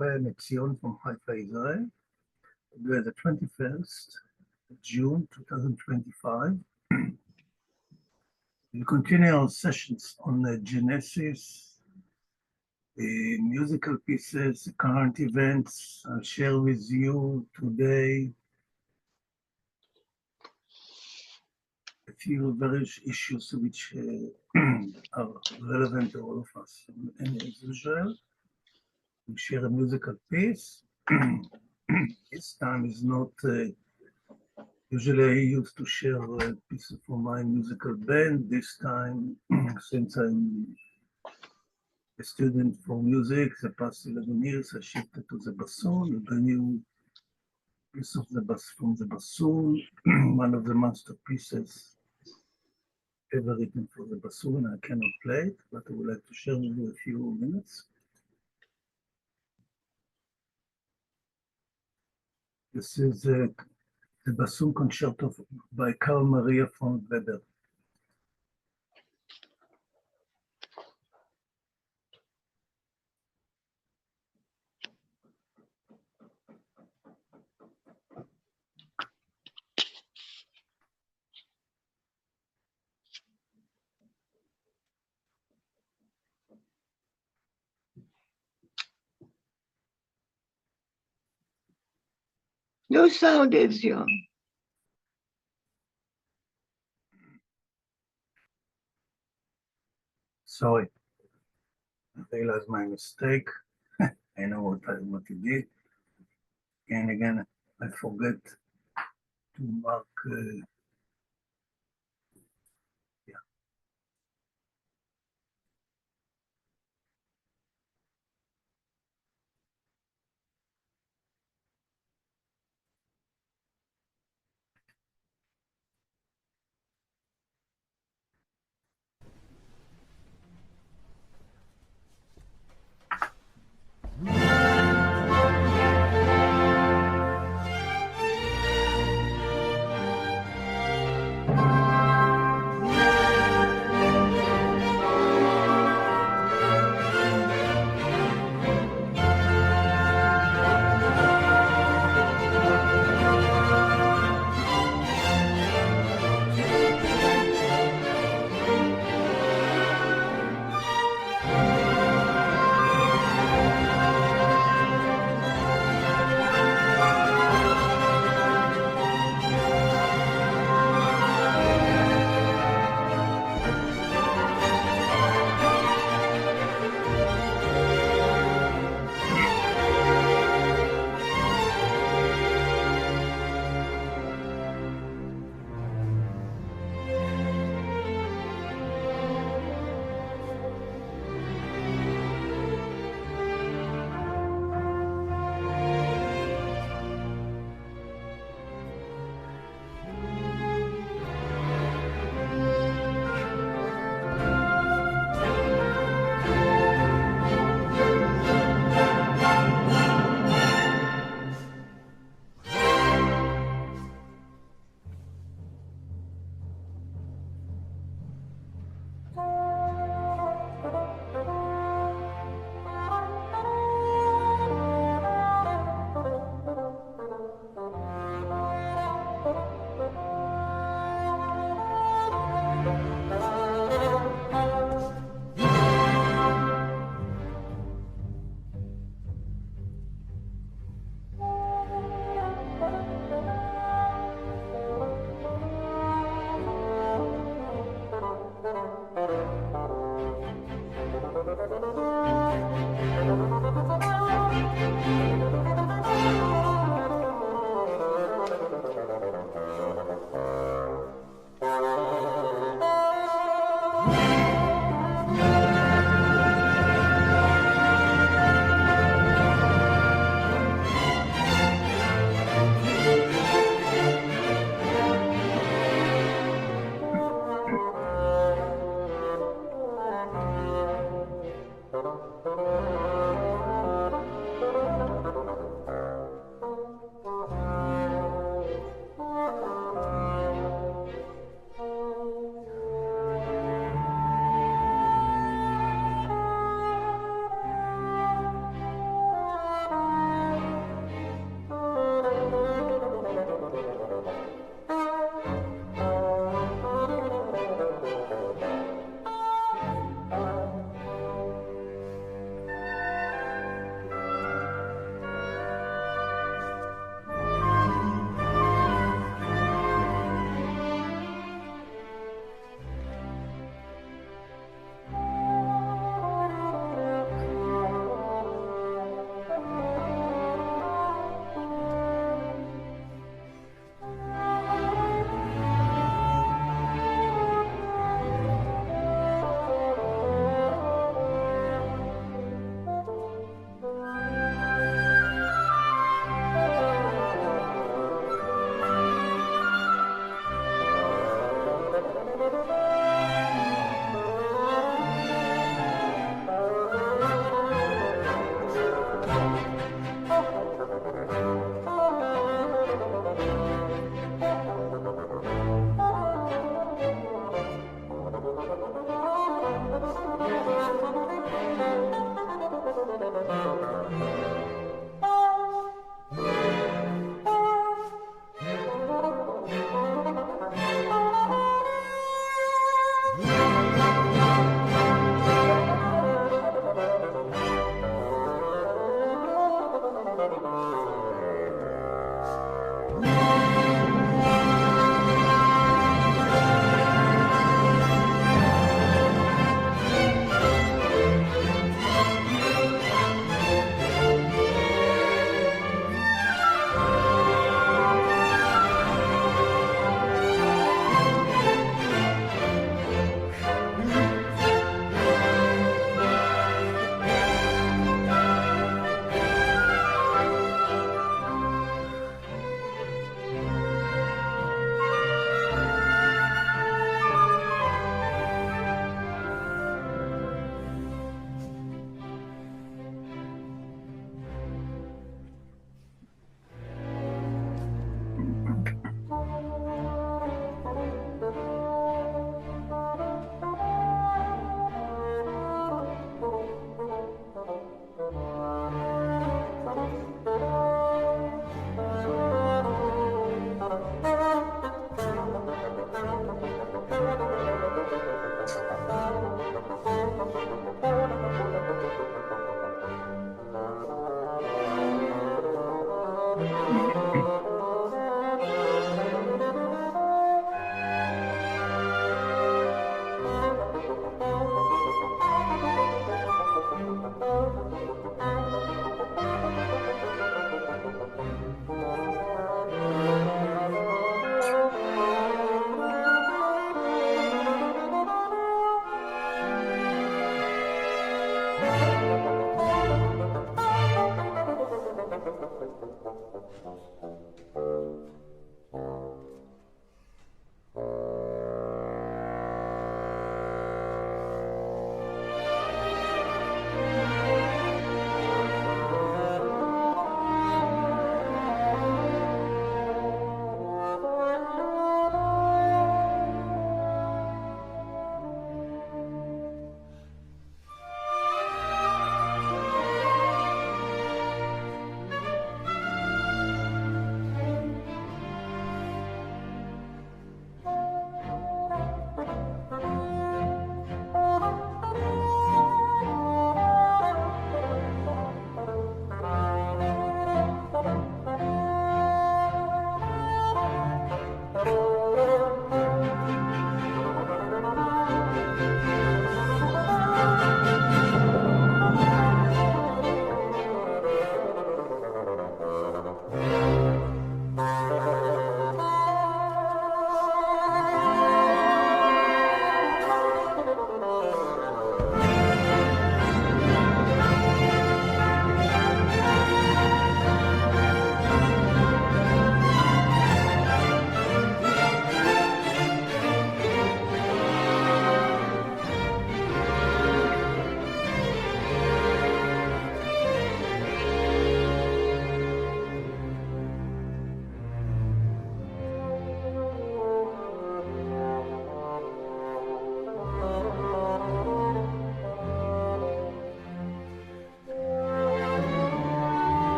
I'm Etzion from Haifa, Israel. We're the 21st of June 2025. We continue our sessions on the Genesis, the musical pieces, the current events. I'll share with you today a few various issues which are relevant to all of us in Israel. We share a musical piece. This time is not usually I used to share a piece from my musical band. This time, since I'm a student for music, the past 11 years, I shifted to the Bassoon, the new piece of from the Bassoon, one of the masterpieces ever written for the Bassoon. I cannot play it, but I would like to share with you a few minutes. This is the Bassoon concerto by Carl Maria von Weber. No sound, Etzion. Sorry, I realized my mistake. I know what I did. And again, I forget to mark.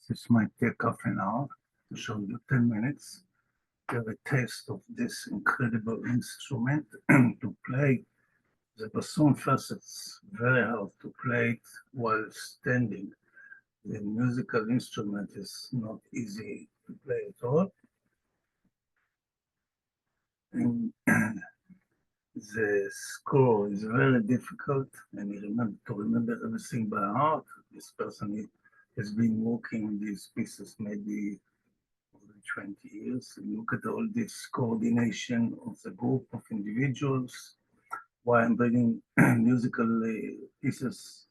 This might take half an hour to show you 10 minutes. To have a taste of this incredible instrument to play. The bassoon first, it's very hard to play it while standing. The musical instrument is not easy to play at all. And the score is very difficult, and you remember everything by heart. This person has been working on these pieces maybe more than 20 years. And look at all this coordination of the group of individuals. Why I'm bringing musical pieces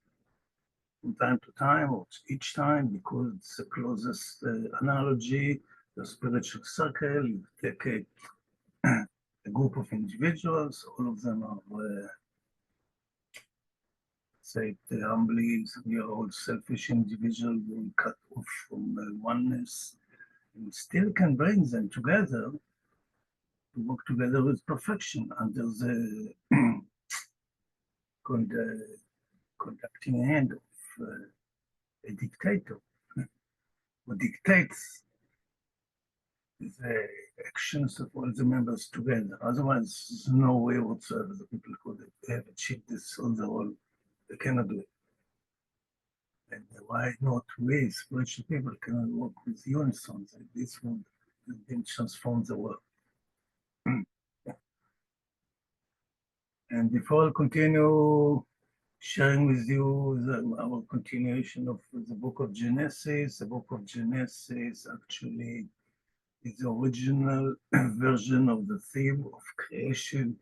from time to time, or each time, because it's the closest analogy, the spiritual circle. You take a group of individuals, all of them are, say it humbly, we are all selfish individuals, we cut off from oneness, and still can bring them together to work together with perfection under the conducting hand of a dictator who dictates the actions of all the members together. Otherwise, there's no way whatsoever the people could have achieved this on their own. They cannot do it. And why not we, spiritual people, cannot work with unison like this one and then transform the world? And before I continue sharing with you our continuation of the book of Genesis, the book of Genesis actually is the original version of the theme of creation,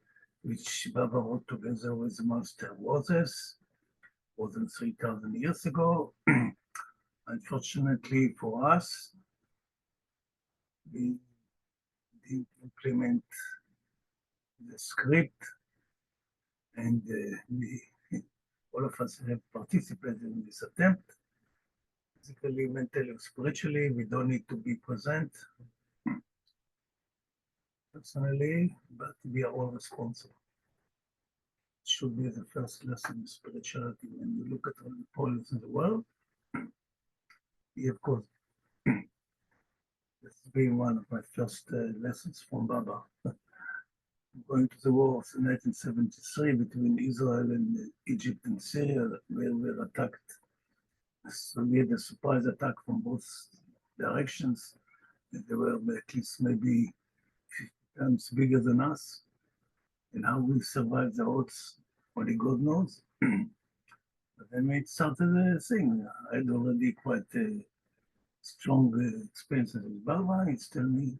which Baba wrote together with Master Moses more than 3,000 years ago. Unfortunately for us, we didn't implement the script, and all of us have participated in this attempt. Physically, mentally, or spiritually, we don't need to be present personally, but we are all responsible. It should be the first lesson in spirituality. When you look at all the problems in the world, we of course, this has been one of my first lessons from Baba. Going to the war of 1973 between Israel and Egypt and Syria, where we were attacked. So we had a surprise attack from both directions. And they were at least maybe 50 times bigger than us. And how we survived the odds, only God knows. But then it started a thing. I had already quite a strong experiences with Baba. He's telling me,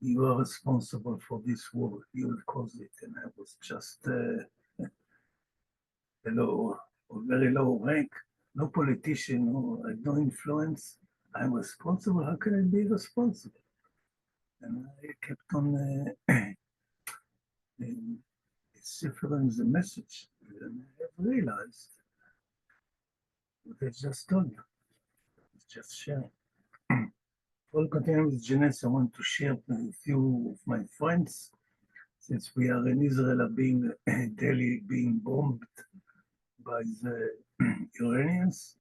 you are responsible for this war. You will cause it. And I was just a very low rank, no politician, no, I had no influence. I'm responsible. How can I be responsible? And I kept on deciphering the message. And I have realized what I just told you. It's just sharing. Before continuing with Genesis, I want to share with a few of my friends, since we are in Israel, being daily being bombed by the Iranians.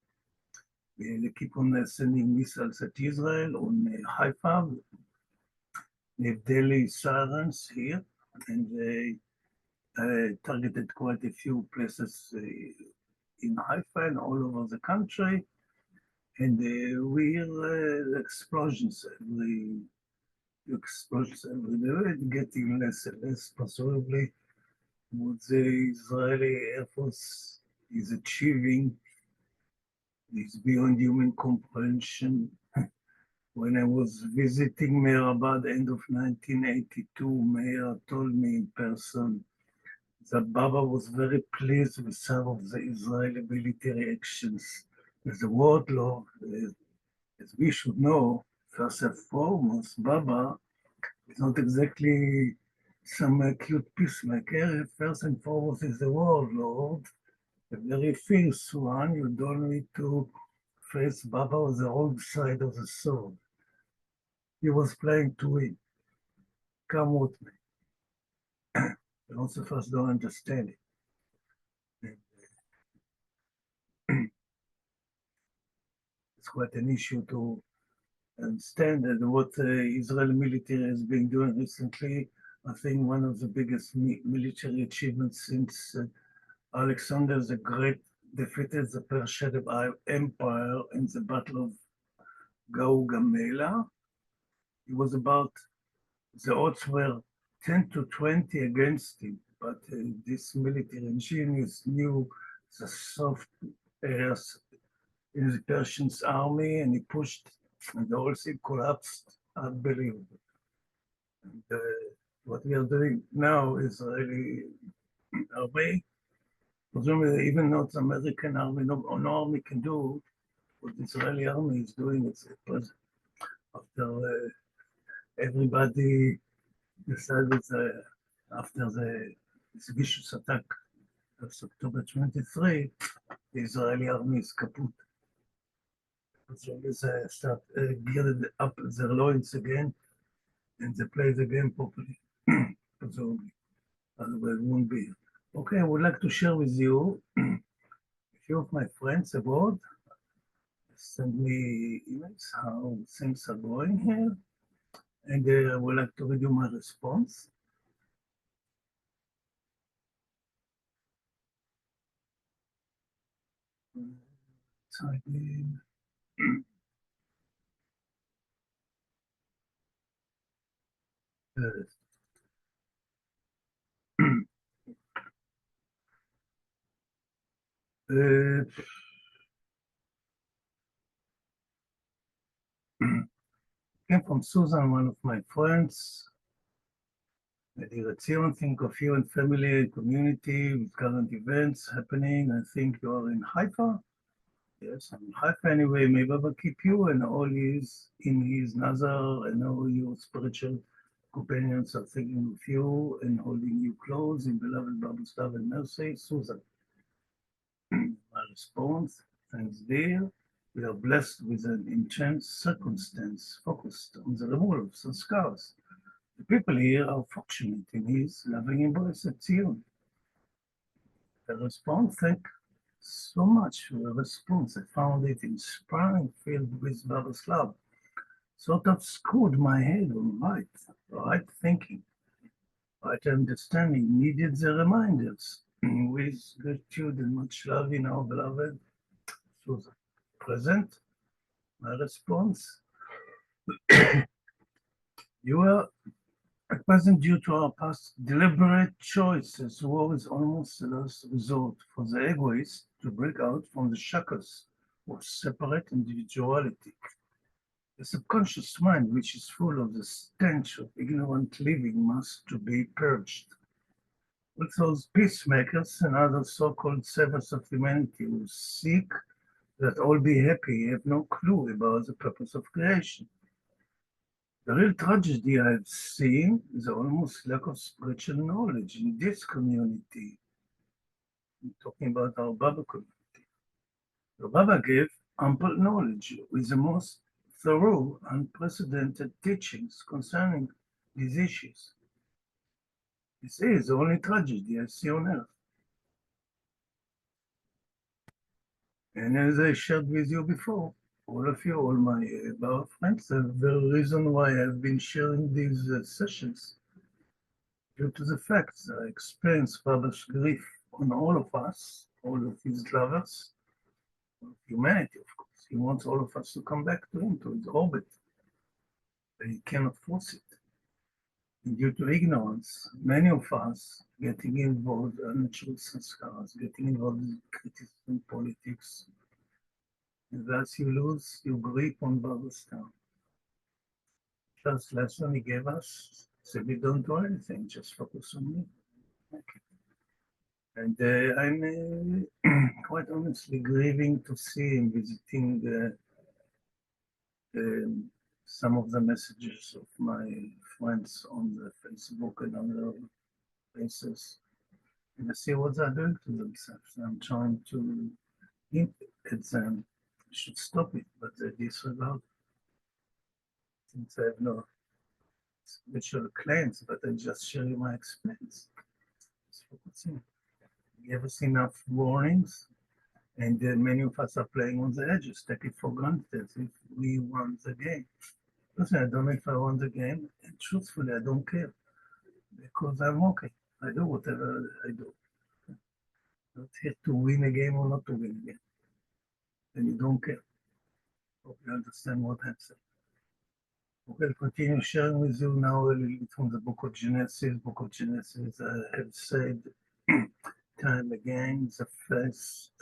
They keep on sending missiles at Israel on Haifa. They have daily sirens here, and they targeted quite a few places in Haifa and all over the country. And we hear explosions every day, getting less and less, presumably what the Israeli Air Force is achieving is beyond human comprehension. When I was visiting Meherabad end of 1982, Meher told me in person that Baba was very pleased with some of the Israeli military actions. As a warlord, as we should know, first and foremost, Baba is not exactly some cute peacemaker. First and foremost is the warlord, a very fierce one. You don't need to face Baba on the wrong side of the sword. He was playing to win. Come with me. Most of us don't understand it. it's quite an issue to understand that what Israeli military has been doing recently. I think one of the biggest military achievements since Alexander the Great defeated the Persian Empire in the Battle of Gaugamela. It was about, the odds were 10 to 20 against him, but this military genius knew the soft areas in the Persian army, and he pushed, and the whole thing collapsed. Unbelievable. And, what we are doing now is really army. Presumably, even not the American army, no army can do what the Israeli army is doing. It's after everybody decided after the vicious attack of October 23, the Israeli army is kaput. So they start geared up their loins again, and they play the game properly, presumably. Otherwise, it won't be. Okay, I would like to share with you a few of my friends abroad. Send me emails how things are going here, and I would like to read you my response. Typing. Came from Susan, one of my friends. Dear Etzion, think of you and family and community with current events happening. I think you are in Haifa. Yes, I'm in Haifa anyway. May Baba keep you and all his in his nazar, and all your spiritual companions are thinking of you and holding you close in beloved Baba's love and mercy. Susan. My response, thanks dear. We are blessed with an intense circumstance focused on the removal of some scars. The people here are fortunate in his loving embrace at Zion. The response, thank so much for the response. I found it inspiring, filled with Baba's love. Sort of screwed my head on right thinking, right understanding, needed the reminders. With gratitude and much love in our beloved Susan. Present, my response. You are at present, due to our past deliberate choices, war is almost the last resort for the egoist to break out from the shackles of separate individuality. The subconscious mind, which is full of the stench of ignorant living, must to be purged. With those peacemakers and other so-called savers of humanity who seek that all be happy have no clue about the purpose of creation. The real tragedy I've seen is the almost lack of spiritual knowledge in this community. I'm talking about our Baba community. The Baba gave ample knowledge with the most thorough, unprecedented teachings concerning these issues. This is the only tragedy I see on earth. And as I shared with you before, all of you, all my Baba friends, the reason why I've been sharing these sessions due to the fact that I experience Baba's grief on all of us, all of his lovers, humanity, of course. He wants all of us to come back to him, to his orbit. But he cannot force it. And due to ignorance, many of us getting involved in natural sanskars, getting involved in criticism, politics, and thus you lose your grip on Baba's town. First lesson he gave us, simply don't do anything, just focus on me. Okay. And I'm quite honestly grieving to see him visiting some of the messages of my friends on the Facebook and other places. And I see what they're doing to themselves. I'm trying to hint at them. I should stop it, but they disregard. Since I have no spiritual claims, but I just share you my experience. Just focusing. Give us enough warnings And many of us are playing on the edges, take it for granted as if we won the game. Listen, I don't know if I won the game, and truthfully, I don't care because I'm okay. I do whatever I do. I'm not here to win a game or not to win a game. And you don't care. Hope you understand what I'm saying. We'll continue sharing with you now a little bit from the book of Genesis. Book of Genesis, I have said time again, the first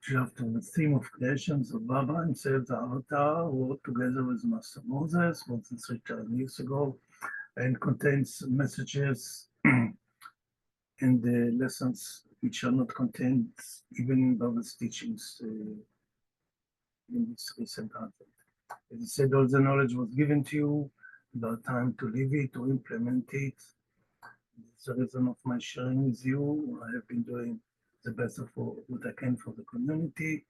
draft of the theme of creation. So Baba himself, the Avatar, wrote together with Master Moses more than 3,000 years ago, and contains messages and lessons which are not contained even in Baba's teachings in this recent advent. As he said, all the knowledge was given to you, about time to live it, to implement it. It's the reason of my sharing with you. I have been doing the best of what I can for the community.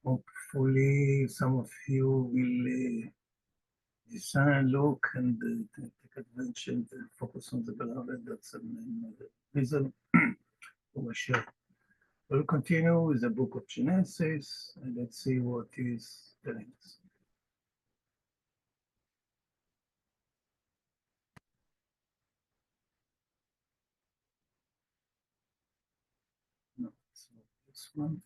Hopefully, some of you will design, look, and take advantage and focus on the beloved. That's the main reason for my share. We'll continue with the book of Genesis, and let's see what is telling us. No, it's not this one.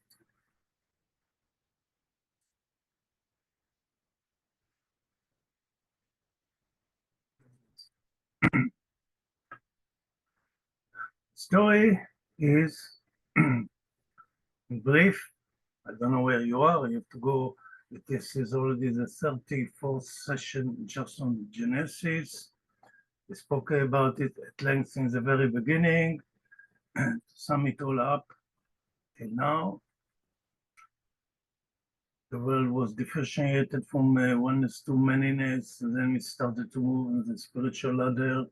Story is in brief. I don't know where you are. You have to go. This is already the 34th session just on Genesis. We spoke about it at length in the very beginning. To sum it all up till now, the world was differentiated from oneness to manyness, and then we started to move on the spiritual ladder.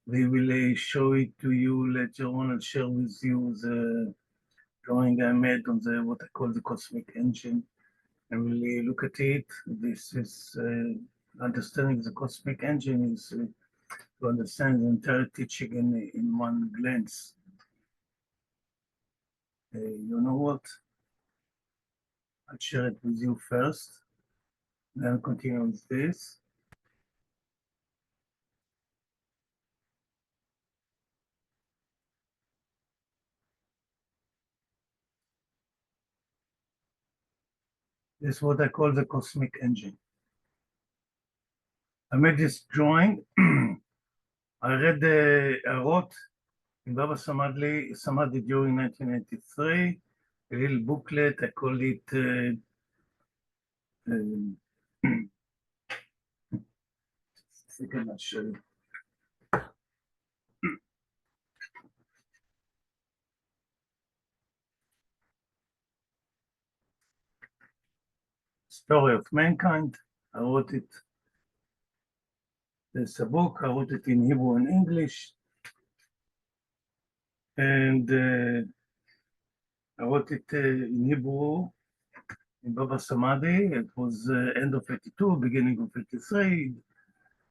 We will show it to you later on and share with you the drawing I made on the what I call the cosmic engine. And we'll look at it. This is understanding the cosmic engine is to understand the entire teaching in one glance. You know what? I'll share it with you first, then continue with this. This is what I call the cosmic engine. I made this drawing. I wrote in Baba Samadhi during 1983, a little booklet. I called it second, I'll show you. Story of Mankind. I wrote it. There's a book. I wrote it in Hebrew and English. And I wrote it in Hebrew in Baba Samadhi. It was end of 82, beginning of 83,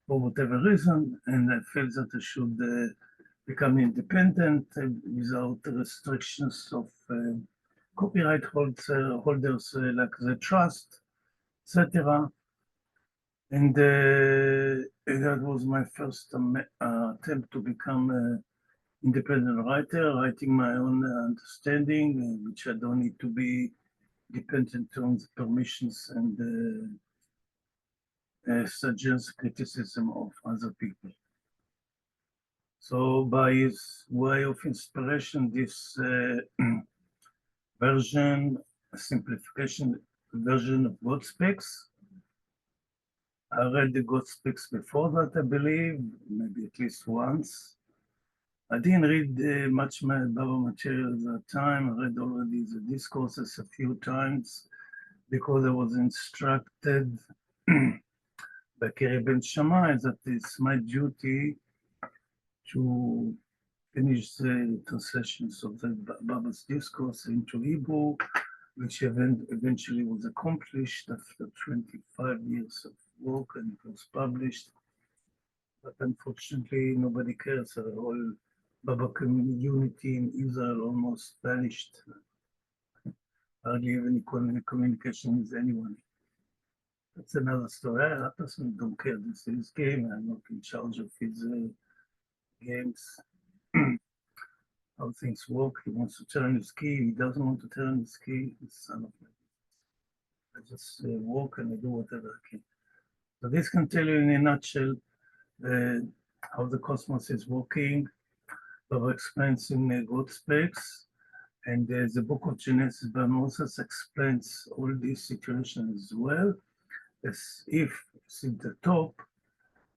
for whatever reason. And I felt that I should become independent without restrictions of copyright holders like the trust, etc. And that was my first attempt to become an independent writer, writing my own understanding, which I don't need to be dependent on the permissions and suggestions, criticism of other people. So by his way of inspiration, this version, a simplification version of God Speaks. I read the God Speaks before that, I believe, maybe at least once. I didn't read much Baba material at that time. I read already the discourses a few times because I was instructed by Keri Ben Shammai that it's my duty to finish the translations of the Baba's discourse into Hebrew, which eventually was accomplished after 25 years of work and it was published. But unfortunately, nobody cares. The whole Baba community in Israel almost vanished. hardly have any communication with anyone. That's another story. I personally don't care. This is his game. I'm not in charge of his games. How things work. He wants to turn his key. He doesn't want to turn his key. It's son of a. I just walk and I do whatever I can. So this can tell you in a nutshell how the cosmos is working. Baba explains in God Speaks, and the book of Genesis by Moses explains all these situations as well. As if it's at the top,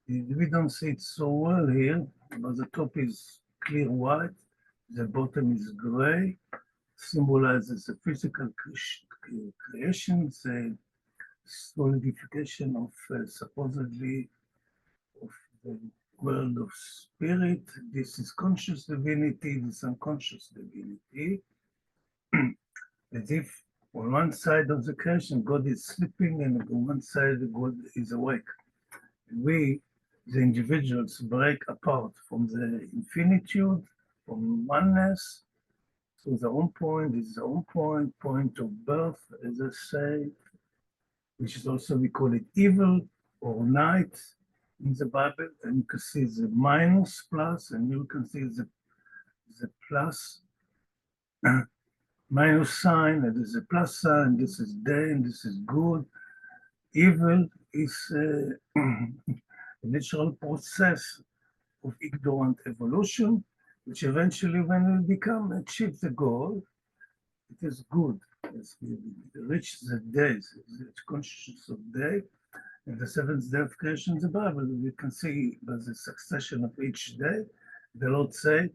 we don't see it so well here, but the top is clear white, the bottom is gray, symbolizes the physical creation, the solidification of supposedly of the world of spirit. This is conscious divinity, this unconscious divinity. As if on one side of the creation, God is sleeping, and on one side, God is awake. And we, the individuals, break apart from the infinitude, from oneness, to the own point, this is the own point of birth, as I say, which is also, we call it evil or night in the Bible, and you can see the minus plus, and you can see the plus minus sign, and there's a plus sign, this is day, and this is good. Evil is a natural process of ignorant evolution, which eventually, when we achieve the goal, it is good. As we reach the days, the consciousness of day, and the seventh day of creation in the Bible, we can see by the succession of each day, the Lord say,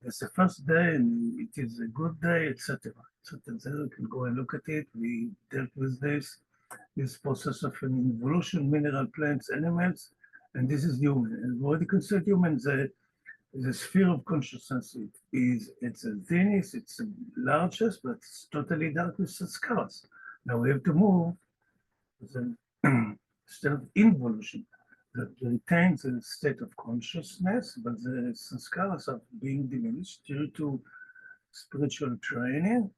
it's the first day and it is a good day, etc. You can go and look at it. We dealt with this process of an evolution, mineral, plants, animals, and this is human. And what you consider human is the sphere of consciousness. It's the thinnest, it's the largest, but it's totally dark with scars. Now we have to move the state of involution that retains a state of consciousness, but the sanskaras are being diminished due to spiritual training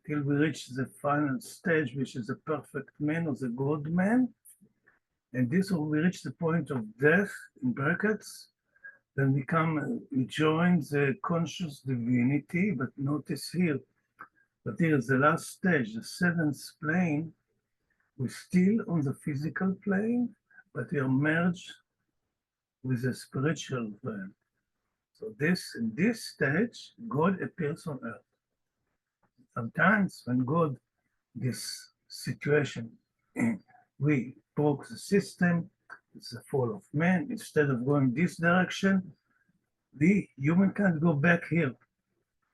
till we reach the final stage, which is the perfect man or the God man. And this, when we reach the point of death, in brackets, then we join the conscious divinity, but notice here, that here is the last stage, the seventh plane. We're still on the physical plane, but we are merged with the spiritual realm. So in this stage, God appears on earth. Sometimes when God, this situation, we broke the system, it's the fall of man, instead of going this direction, the humankind go back here.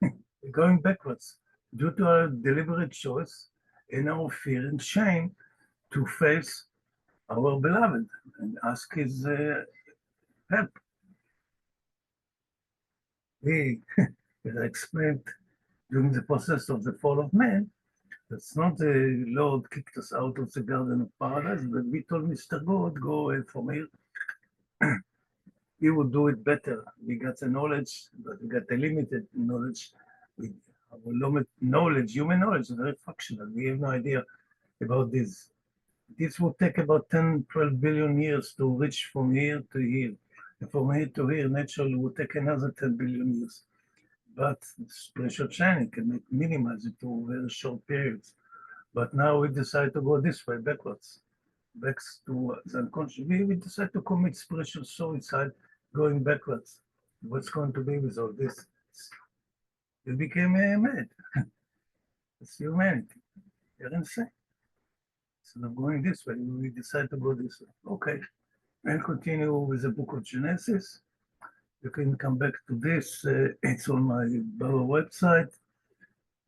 We're going backwards due to our deliberate choice and our fear and shame to face our beloved and ask his help. We, as I explained during the process of the fall of man, that's not the Lord kicked us out of the garden of paradise, but we told Mr. God, go away from here. He would do it better. We got the knowledge, but we got the limited knowledge. Our knowledge, human knowledge, is very fractional. We have no idea about this. This will take about 10, 12 billion years to reach from here to here. And from here to here, naturally, will take another 10 billion years. But spiritual training can minimize it to very short periods. But now we decide to go this way, backwards. Back to the unconscious. We decide to commit spiritual suicide going backwards. What's going to be with all this? We became mad. It's humanity. They're insane. Instead of going this way, we decide to go this way. Okay. And continue with the book of Genesis. You can come back to this. It's on my Baba website.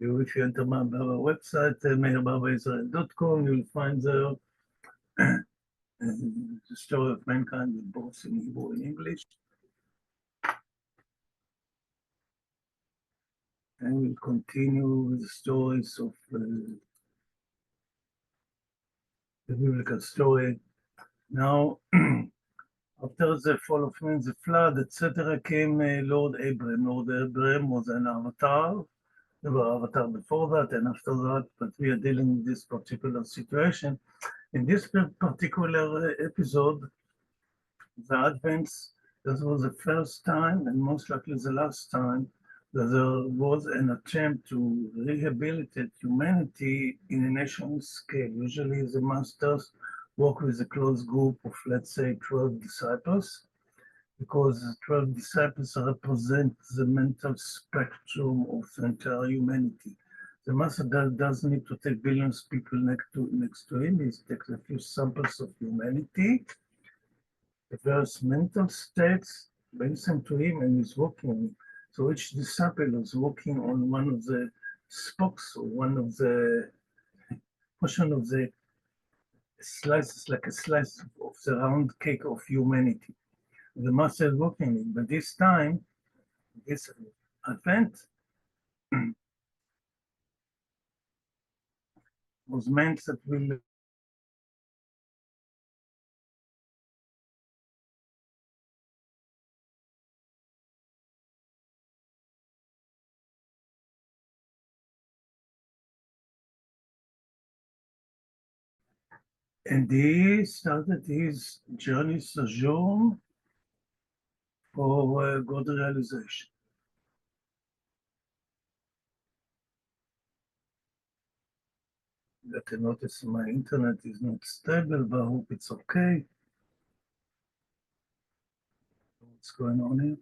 If you enter my Baba website, Meherabad.com, you'll find there the story of mankind, both in Hebrew and English. And we'll continue with the stories of the biblical story. Now, after the fall of man, the flood, etc., came Lord Abraham. Lord Abraham was an avatar there were avatar before that and after that, but we are dealing with this particular situation. In this particular episode, the Advents, this was the first time and most likely the last time that there was an attempt to rehabilitate humanity in a national scale. Usually the masters work with a close group of, let's say, 12 disciples, because 12 disciples represent the mental spectrum of the entire humanity. The master doesn't need to take billions of people next to him. He takes a few samples of humanity, the various mental states, brings them to him, and he's working on it. So each disciple is working on one of the spokes or one of the portion of the slices, like a slice of the round cake of humanity. The master is working on it, but this time, this advent was meant that will and he started his journey sojourn for God realization. I can notice my internet is not stable, but I hope it's okay. What's going on here?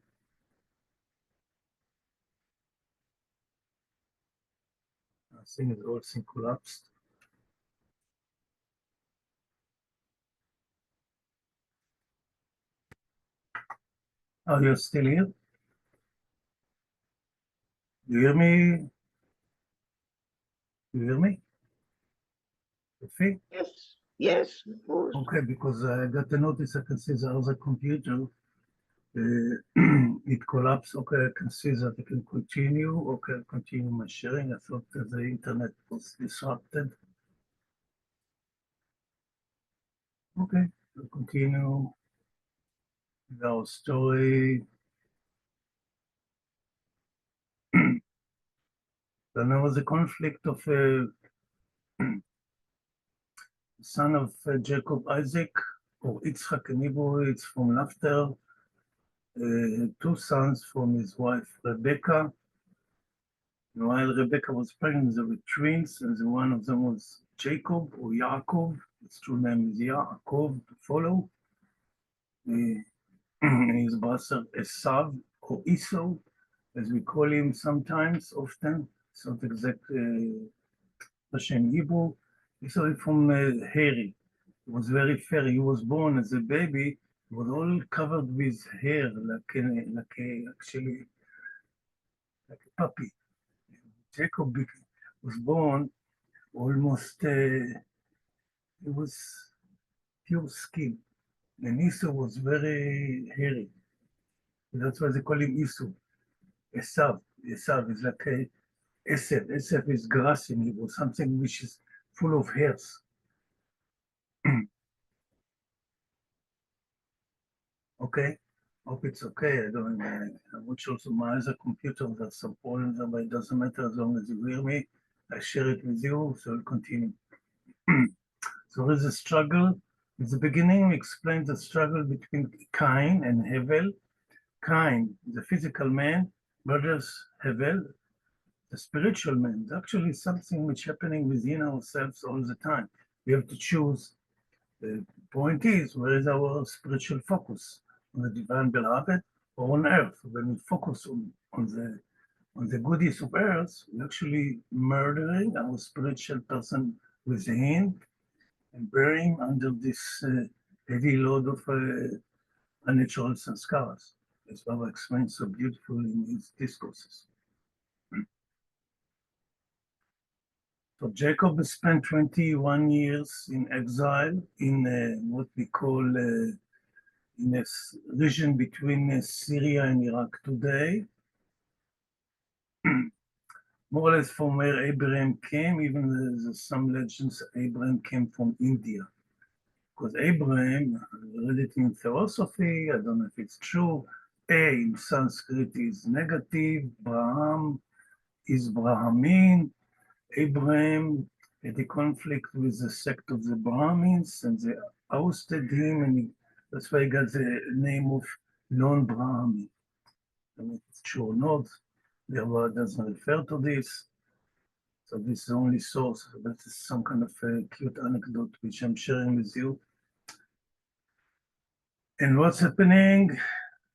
I think the whole thing collapsed. Are you still here? Do you hear me? Do you hear me? Sophie? Yes, of course. Okay, because I got a notice, I can see the other computer. It collapsed. Okay, I can see that I can continue. Okay, I'll continue my sharing. I thought that the internet was disrupted. Okay, we'll continue with our story. Then there was a conflict of son of Jacob Isaac, or Yitzchak in Hebrew, it's from laughter. Two sons from his wife Rebecca. And while Rebecca was pregnant, there were twins, and one of them was Jacob or Yaakov. His true name is Yaakov to follow. His brother Esav or Esau, as we call him sometimes, often. It's not exact Russian Hebrew. Esau is from hairy. He was very fairy. He was born as a baby. He was all covered with hair, actually like a puppy. Jacob was born almost, it was pure skin. And Esau was very hairy. That's why they call him Esau. Esav. Esav is like a Esef. Esef is grass in Hebrew, something which is full of hairs. Okay, hope it's okay. I don't. I watch also my other computer. There's some problems, but it doesn't matter as long as you hear me. I share it with you, so I'll continue. So there's a struggle. In the beginning, we explained the struggle between Cain and Hevel. Cain, the physical man, murders Hevel, the spiritual man. It's actually something which is happening within ourselves all the time. We have to choose. The point is, where is our spiritual focus? On the divine beloved or on earth? When we focus on the goodies of earth, we're actually murdering our spiritual person within and bearing under this heavy load of unnatural sanskaras, as Baba explains so beautifully in his discourses. So Jacob spent 21 years in exile in what we call in a region between Syria and Iraq today. More or less from where Abraham came, even there's some legends Abraham came from India. Because Abraham, I read it in philosophy, I don't know if it's true, A in Sanskrit is negative, Braham is Brahmin. Abraham had a conflict with the sect of the Brahmins, and they ousted him, and that's why he got the name of non-Brahmin. I mean, it's true or not, the word doesn't refer to this. So this is the only source. That is some kind of a cute anecdote which I'm sharing with you. And what's happening?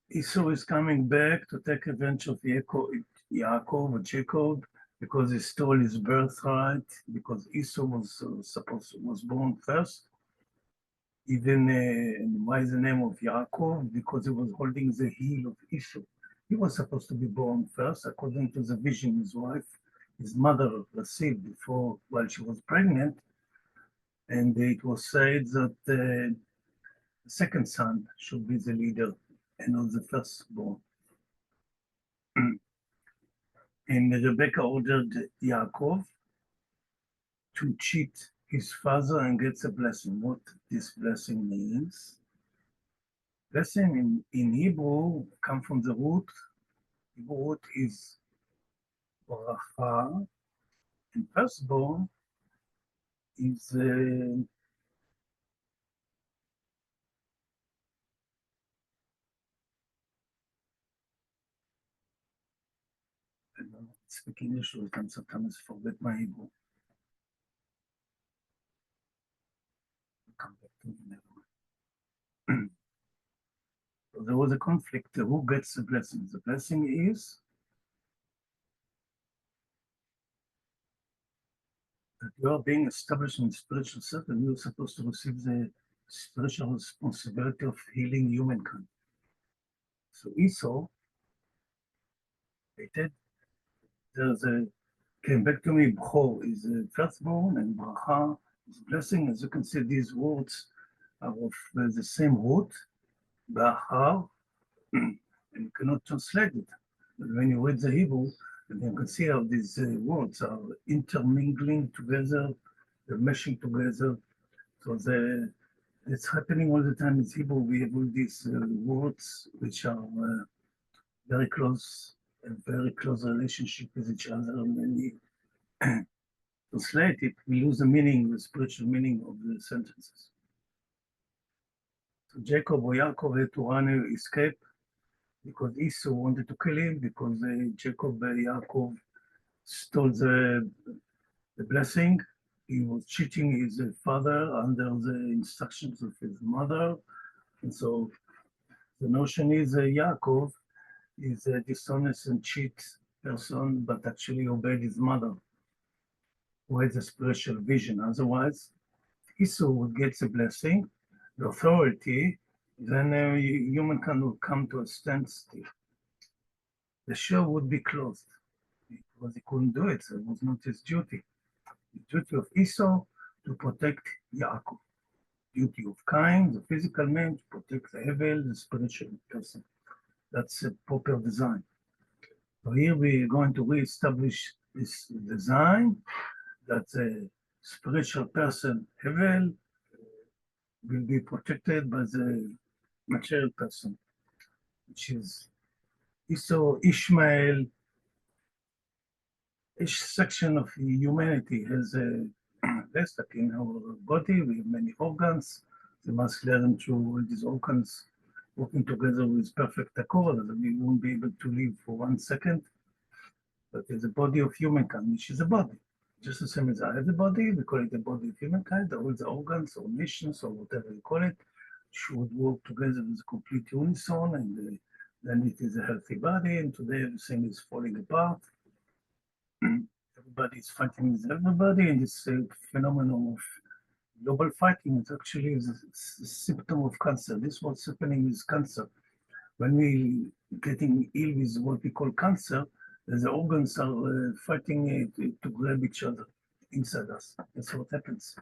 Esau is coming back to take revenge of Yaakov or Jacob because he stole his birthright, because Esau was born first. Even why is the name of Yaakov? Because he was holding the heel of Esau. He was supposed to be born first, according to the vision his mother received before while she was pregnant, and it was said that the second son should be the leader and not the firstborn. And Rebecca ordered Yaakov to cheat his father and gets a blessing. What this blessing means? Blessing in Hebrew come from the root. Hebrew root is bracha, and firstborn is I don't know, speak English or sometimes forget my Hebrew. Come back to me, never mind. So there was a conflict. Who gets the blessing? The blessing is that you are being established in spiritual self, and you're supposed to receive the spiritual responsibility of healing humankind. So Esau, came back to me, Bcho is the firstborn, and Bracha is blessing. As you can see, these words are of the same root, Bracha, and you cannot translate it. But when you read the Hebrew, you can see how these words are intermingling together, they're meshing together. So it's happening all the time in Hebrew. We have all these words which are very close, a very close relationship with each other. And when we translate it, we lose the meaning, the spiritual meaning of the sentences. So Jacob or Yaakov had to run and escape because Esau wanted to kill him, because Yaakov stole the blessing. He was cheating his father under the instructions of his mother. And so the notion is Yaakov is a dishonest and cheat person, but actually obeyed his mother, who has a spiritual vision. Otherwise, Esau would get the blessing, the authority, then humankind would come to a standstill. The show would be closed because he couldn't do it, so it was not his duty. The duty of Esau to protect Yaakov. Duty of Cain, the physical man, to protect the Hevel, the spiritual person. That's a proper design. So here we're going to re-establish this design that the spiritual person, Hevel, will be protected by the material person, which is Esau, Ishmael. Each section of humanity has a less like in our body. We have many organs. We must learn through all these organs working together with perfect accord, that we won't be able to live for 1 second. But there's a body of humankind, which is a body. Just the same as I have a body, we call it the body of humankind. All the organs or nations or whatever you call it should work together with complete unison, and then it is a healthy body. And today everything is falling apart. Everybody is fighting with everybody, and this phenomenon of global fighting is actually a symptom of cancer. This is what's happening with cancer. When we getting ill with what we call cancer, the organs are fighting to grab each other inside us. That's what happens.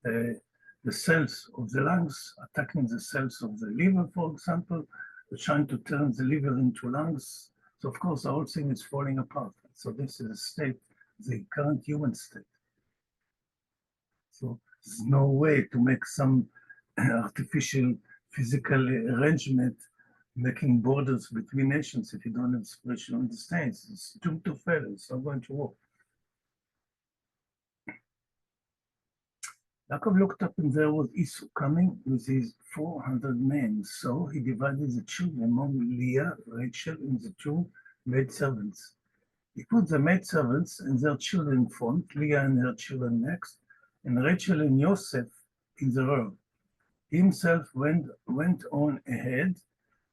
The cells of the lungs attacking the cells of the liver, for example, they're trying to turn the liver into lungs. So of course, the whole thing is falling apart. So this is a state, the current human state. So there's no way to make some artificial physical arrangement making borders between nations if you don't have separation of the states. It's doomed to fail. It's not going to work. Yaakov looked up and there was Esau coming with his 400 men. So he divided the children among Leah, Rachel, and the two maidservants. He put the maidservants and their children in front, Leah and her children next, and Rachel and Joseph in the rear. He himself went on ahead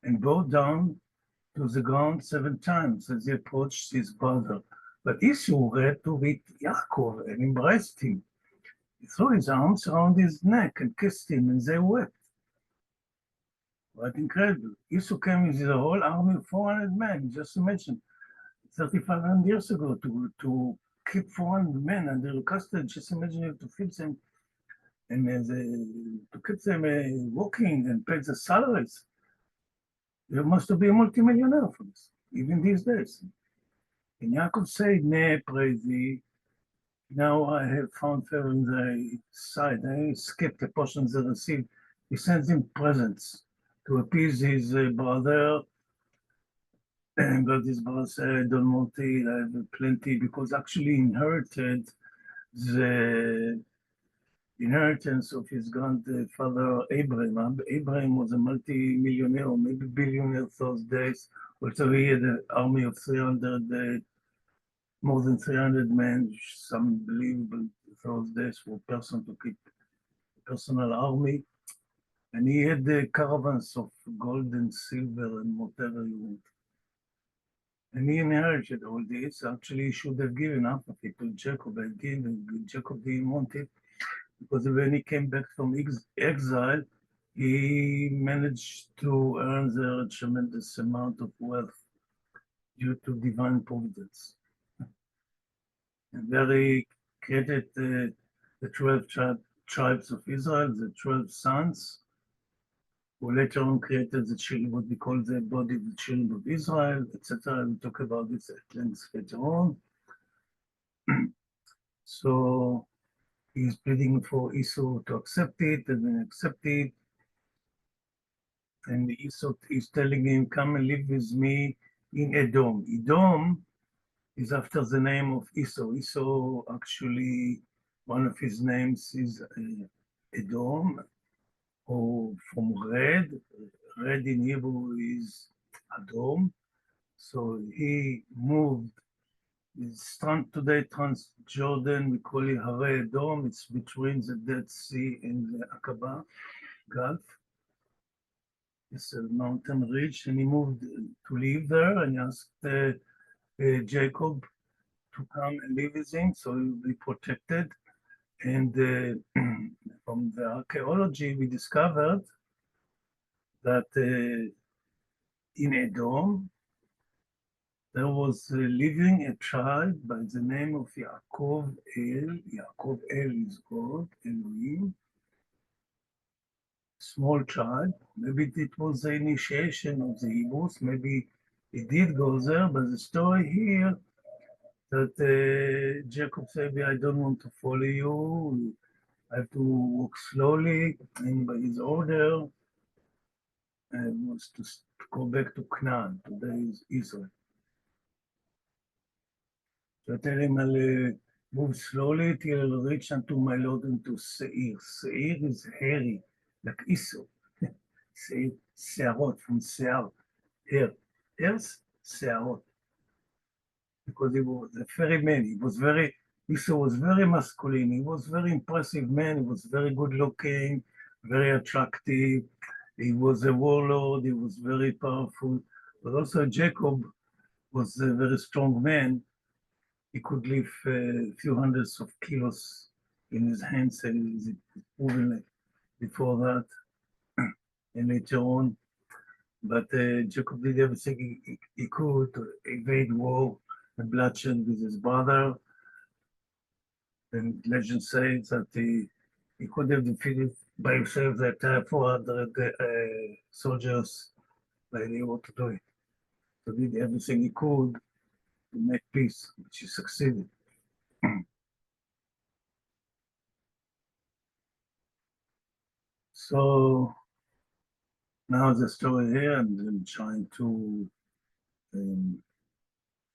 and bowed down to the ground 7 times as he approached his brother. But Esau ran to meet Yaakov and embraced him. He threw his arms around his neck and kissed him, and they wept. What incredible. Esau came with a whole army of 400 men. Just imagine, 3,500 years ago, to keep 400 men under custody. Just imagine you have to feed them and to keep them working and pay the salaries. You must be a multimillionaire for this, even these days. And Yaakov said, "Nay, praise thee. Now I have found favor in thy sight." I skipped the portions that received. He sends him presents to appease his brother. But his brother said, "Don't want it, I have plenty," because actually inherited the inheritance of his grandfather Abraham. Abraham was a multi-millionaire, or maybe billionaire those days. Also, he had an army of 300, more than 300 men, some believe those days for a person to keep a personal army. And he had the caravans of gold and silver and whatever you want. And he inherited all this. Actually, he should have given half of it to Jacob. And Jacob didn't want it, because when he came back from exile, he managed to earn a tremendous amount of wealth due to divine providence. And there he created the 12 tribes of Israel, the 12 sons, who later on created the children, what we call the body of the children of Israel, etc. We'll talk about this at length later on. So he's pleading for Esau to accept it, and then accept it. And Esau is telling him, "Come and live with me in Edom." Edom is after the name of Esau. Esau, actually, one of his names is Edom, or from red. Red in Hebrew is Adom. So he moved. It's today Transjordan, we call it Hare Edom. It's between the Dead Sea and the Aqaba Gulf. It's a mountain ridge, and he moved to live there, and he asked Jacob to come and live with him, so he will be protected. And from the archaeology, we discovered that in Edom, there was living a tribe by the name of Yaakov El. Yaakov El is God, Elohim. Small tribe. Maybe it was the initiation of the Hebrews. Maybe it did go there, but the story here that Jacob said, "I don't want to follow you. I have to walk slowly," and by his order was to go back to Canaan. Today is Israel. So I tell him, "I'll move slowly till I'll reach unto my Lord into Seir." Seir is hairy, like Esau. Seir, Seirot, from Seir, hair. Hairs, Seirot. Because he was a fairy man. Esau was very masculine. He was very impressive man. He was very good looking, very attractive. He was a warlord. He was very powerful. But also Jacob was a very strong man. He could lift a few hundreds of kilos in his hands, and he's proven like before that and later on. But Jacob did everything he could to evade war and bloodshed with his brother. And legend says that he could have defeated by himself the entire 400 soldiers, but he didn't want to do it. So he did everything he could to make peace, which he succeeded. So Now the story here, and I'm trying to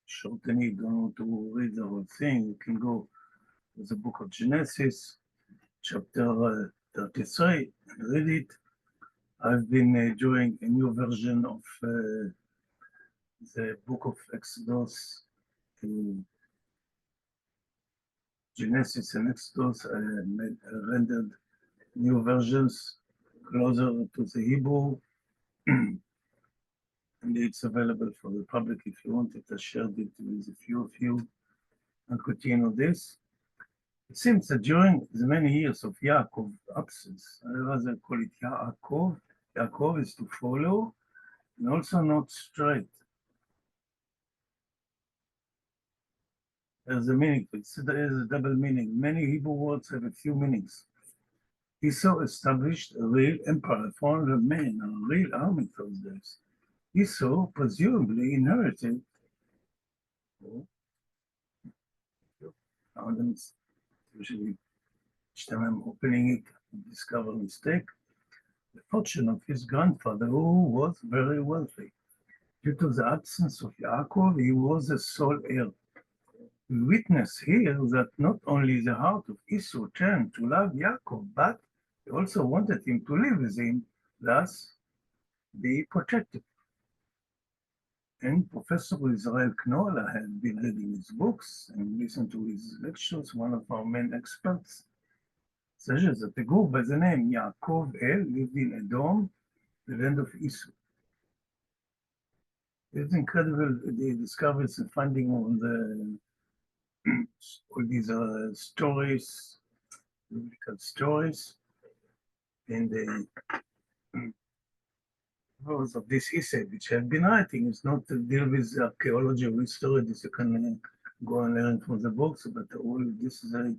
shorten it, don't want to read the whole thing. You can go to the book of Genesis, chapter 33, and read it. I've been doing a new version of the book of Exodus, Genesis and Exodus, rendered new versions closer to the Hebrew, and it's available for the public if you want it. I shared it with a few of you and continue this. It seems that during the many years of Yaakov's absence, I rather call it Yaakov. Yaakov is to follow and also not straight. There's a meaning. There is a double meaning. Many Hebrew words have a few meanings. Esau established a real empire, 400 men, a real army those days. Esau presumably inherited, usually I'm opening it and discover a mistake, the fortune of his grandfather, who was very wealthy. Due to the absence of Yaakov, he was the sole heir. We witness here that not only the heart of Esau turned to love Yaakov, but he also wanted him to live with him, thus be protected. And Professor Is-rael had been reading his books and listened to his lectures. One of our main experts suggests that a group by the name Yaakov El lived in Edom, the land of Esau. It's incredible, the discoveries and finding on all these stories, biblical stories, and the authors of this essay, which have been writing, is not to deal with archaeology or history. This you can go and learn from the books, but all this is a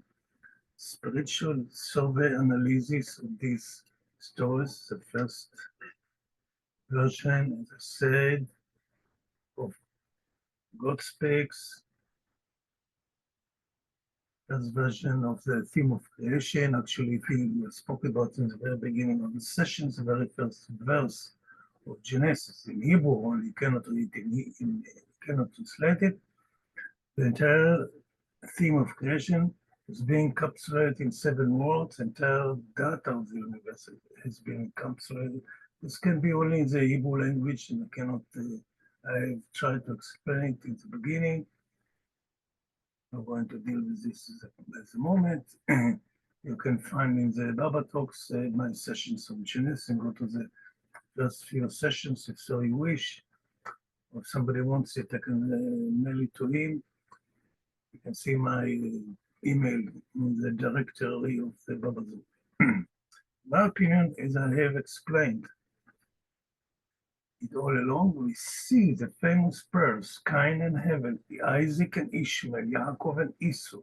spiritual survey analysis of these stories. The first version, as I said, of God Speaks, first version of the theme of creation. Actually, we spoke about in the very beginning of the sessions, the very first verse of Genesis in Hebrew, only cannot read it, cannot translate it. The entire theme of creation is being encapsulated in 7 words. Entire data of the universe has been encapsulated. This can be only in the Hebrew language, and I cannot. I've tried to explain it in the beginning. I'm going to deal with this at the moment. You can find in the Baba Talks my sessions on Genesis, and go to the first few sessions if so you wish. Or if somebody wants it, I can mail it to him. You can see my email in the directory of the Baba Zoom. My opinion, as I have explained it all along, we see the famous pairs, Cain and Hevel, the Isaac and Ishmael, Yaakov and Esau,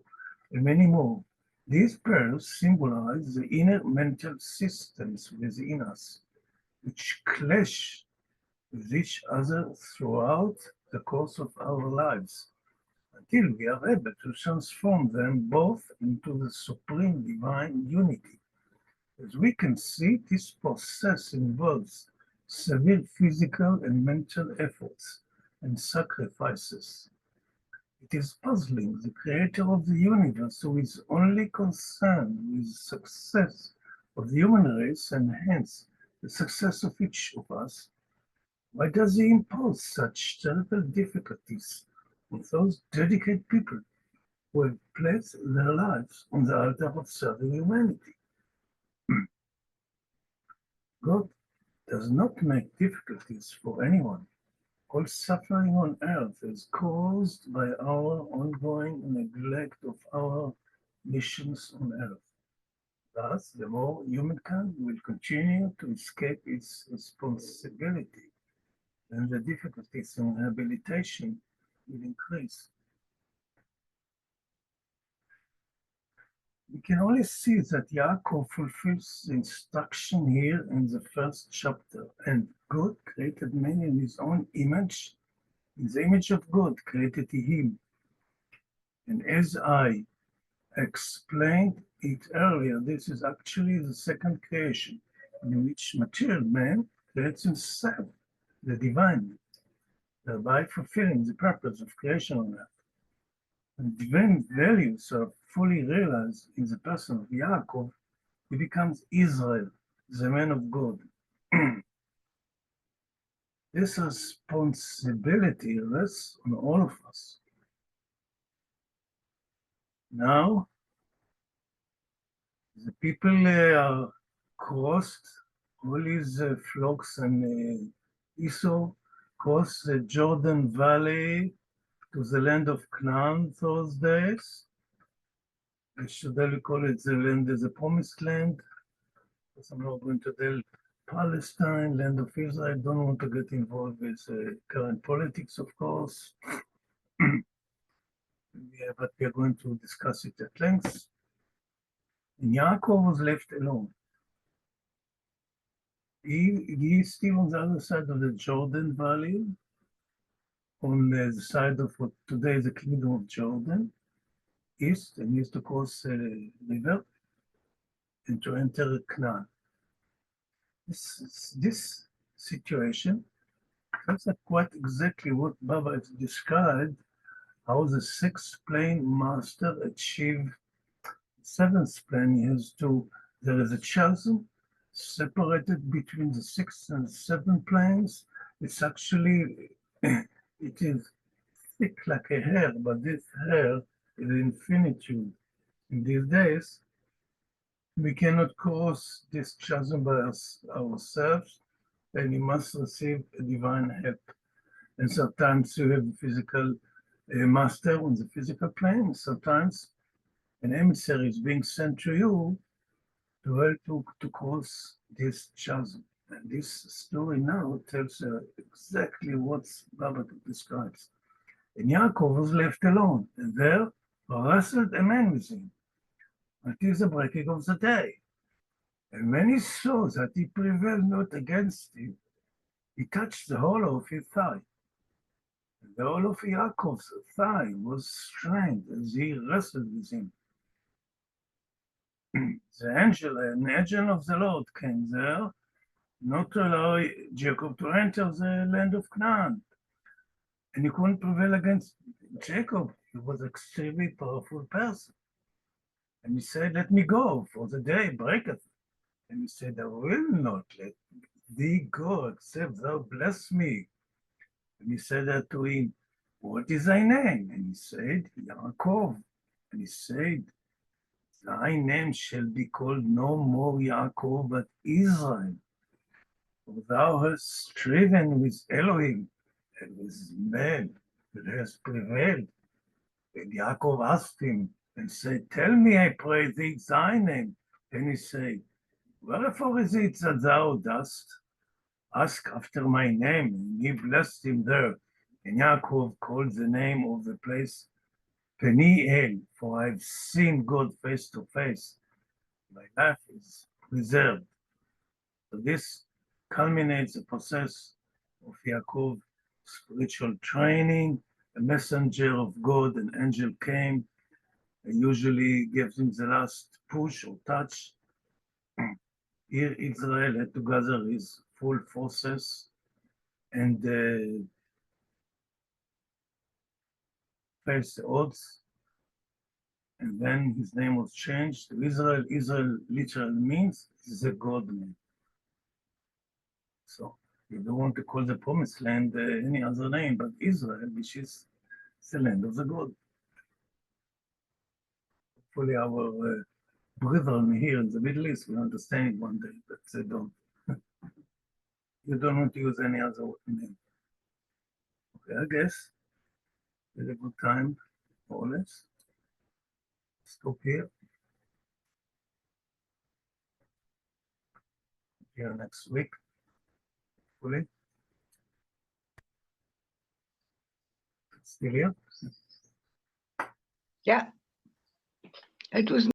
and many more. These pairs symbolize the inner mental systems within us, which clash with each other throughout the course of our lives, until we are able to transform them both into the supreme divine unity. As we can see, this process involves severe physical and mental efforts and sacrifices. It is puzzling the creator of the universe, who is only concerned with the success of the human race and hence the success of each of us. Why does he impose such terrible difficulties on those dedicated people who have placed their lives on the altar of serving humanity? God does not make difficulties for anyone. All suffering on earth is caused by our ongoing neglect of our missions on earth. Thus, the more humankind will continue to escape its responsibility, then the difficulties in rehabilitation will increase. We can only see that Yaakov fulfills the instruction here in the first chapter, and God created man in his own image. In the image of God created he him. And as I explained it earlier, this is actually the second creation, in which material man creates himself, the divine, thereby fulfilling the purpose of creation on earth. When divine values are fully realized in the person of Yaakov, he becomes Israel, the man of God. This responsibility rests on all of us. Now, the people are crossed, all these flocks and Esau crossed the Jordan Valley to the land of Canaan those days. Should I call it the land as a promised land? Because I'm not going to tell Palestine, land of Israel. I don't want to get involved with current politics, of course. Yeah, but we are going to discuss it at length. And Yaakov was left alone. He is still on the other side of the Jordan Valley, on the side of what today is the kingdom of Jordan, east, and he used to cross a river and to enter Canaan. This situation, that's quite exactly what Baba has described, how the sixth plane master achieved seventh plane. He has to, there is a chasm separated between the sixth and seventh planes. It's actually, it is thick like a hair, but this hair is infinitude. In these days, we cannot cross this chasm by ourselves, and we must receive a divine help. And sometimes you have a physical master on the physical plane. Sometimes an emissary is being sent to you to help to cross this chasm. And this story now tells exactly what Baba describes. And Yaakov was left alone, and there wrestled a man with him until the breaking of the day. And when he saw that he prevailed not against him, he touched the hollow of his thigh. And the hollow of Yaakov's thigh was strained as he wrestled with him. An angel of the Lord came there, not to allow Jacob to enter the land of Canaan. And he couldn't prevail against Jacob. He was an extremely powerful person. And he said, let me go, for the day breaketh. And he said, I will not let thee go, except thou bless me. And he said that to him, what is thy name? And he said, Yaakov. And he said, thy name shall be called no more Yaakov, but Israel. For thou hast striven with Elohim and with men, that hast prevailed. And Yaakov asked him and said, tell me, I pray thee, thy name. And he said, wherefore is it that thou dost ask after my name? And he blessed him there. And Yaakov called the name of the place Peniel, for I have seen God face to face. My life is preserved. So this culminates the process of Yaakov's spiritual training. A messenger of God, an angel came, and usually gives him the last push or touch. Here Israel had to gather his full forces and face the odds. And then his name was changed to Israel. Israel literally means the God man. So you don't want to call the promised land any other name but Israel, which is the land of the God. Hopefully our brethren here in the Middle East will understand it one day, but they don't. You don't want to use any other name. Okay, I guess it's a good time, more or less. Stop here. See you next week. Hopefully. Still here? Yeah. It was